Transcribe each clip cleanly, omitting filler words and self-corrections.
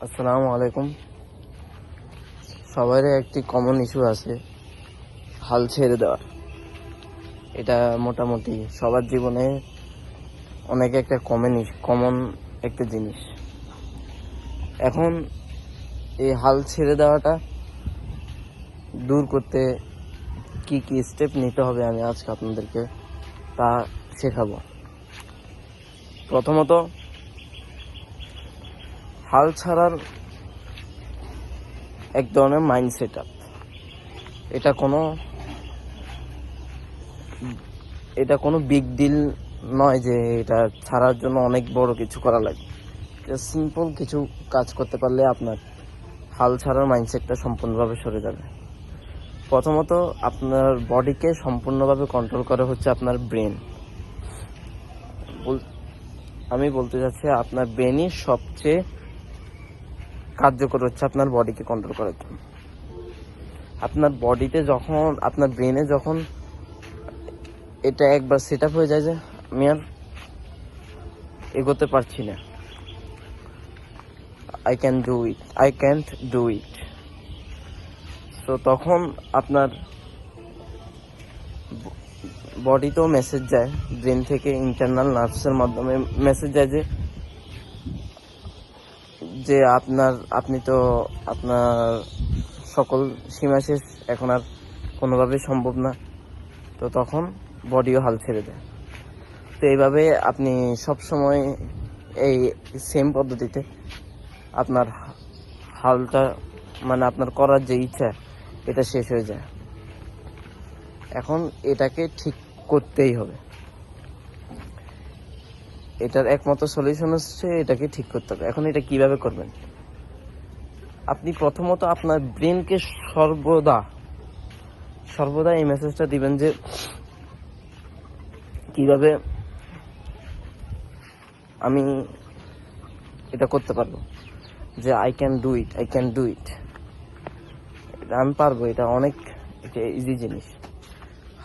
আসসালামু আলাইকুম। সবারই একটি কমন ইস্যু আছে, হাল ছেড়ে দেওয়া। এটা মোটামুটি সবার জীবনে অনেক একটা কমন একটা জিনিস। এখন এই হাল ছেড়ে দেওয়াটা দূর করতে কি কি স্টেপ নিতে হবে আমি আজকে আপনাদেরকে তা শেখাবো। প্রথমত, হাল ছাড়ার এক ধরনের মাইন্ড সেট আপ। এটা কোনো বিগ ডিল নয় যে এটা ছাড়ার জন্য অনেক বড় কিছু করা লাগে। সিম্পল কিছু কাজ করতে পারলে আপনার হাল ছাড়ার মাইন্ডসেটটা সম্পূর্ণভাবে সরে যাবে। প্রথমত, আপনার বডিকে সম্পূর্ণভাবে কন্ট্রোল করা হচ্ছে আপনার ব্রেন। আমি বলতে চাচ্ছি, আপনার ব্রেনই সবচেয়ে কার্যকর হচ্ছে আপনার বডিকে কন্ট্রোল করার জন্য। আপনার ব্রেনে যখন এটা একবার সেট আপ হয়ে যায় যে আমি আর এগোতে পারছি না, আই ক্যান্ট ডু ইট, তো তখন আপনার বডিতেও মেসেজ যায়, ব্রেন থেকে ইন্টারনাল নার্ভসের মাধ্যমে মেসেজ যায় যে আপনি তো আপনার সকল সীমা শেষ, এখন আর কোনোভাবেই সম্ভব না। তো তখন বডিও হাল ছেড়ে দেয়। তো এইভাবে আপনি সবসময় এই সেম পদ্ধতিতে আপনার হালটা, মানে আপনার করার যে ইচ্ছা, এটা শেষ হয়ে যায়। এখন এটাকে ঠিক করতেই হবে। এটার একমাত্র সলিউশন হচ্ছে এটাকে ঠিক করতে হবে। এখন এটা কিভাবে করবেন? আপনি প্রথমত আপনার ব্রেনকে সর্বদা এই মেসেজটা দিবেন যে কিভাবে আমি এটা করতে পারবো, যে আই ক্যান ডু ইট, আমি পারবো, এটা অনেক ইজি জিনিস,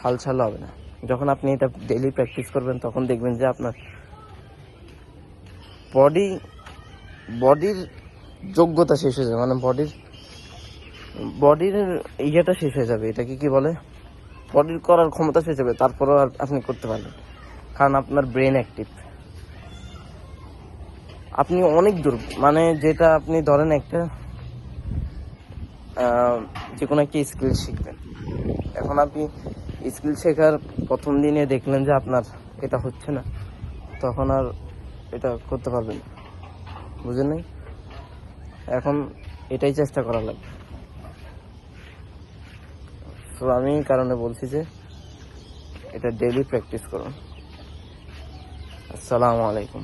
হাল ছাড়লে হবে না। যখন আপনি এটা ডেইলি প্র্যাকটিস করবেন তখন দেখবেন যে আপনার বডির যোগ্যতা শেষ হয়ে যাবে, মানে বডির ইয়েটা শেষ হয়ে যাবে। এটাকে কি বলে, বডির করার ক্ষমতা শেষ হবে, তারপরেও আপনি করতে পারবেন, কারণ আপনার ব্রেন অ্যাক্টিভ। আপনি অনেক দূর, মানে যেটা আপনি ধরেন একটা যে কোনো একটা স্কিল শিখবেন। এখন আপনি স্কিল শেখার প্রথম দিনে দেখলেন যে আপনার এটা হচ্ছে না, তখন আর এটা করতে পারবেন না, বুঝেন নাই? এখন এটাই চেষ্টা করা লাগবে। তো আমি এই কারণে বলছি যে এটা ডেইলি প্র্যাকটিস করুন। আসসালামু আলাইকুম।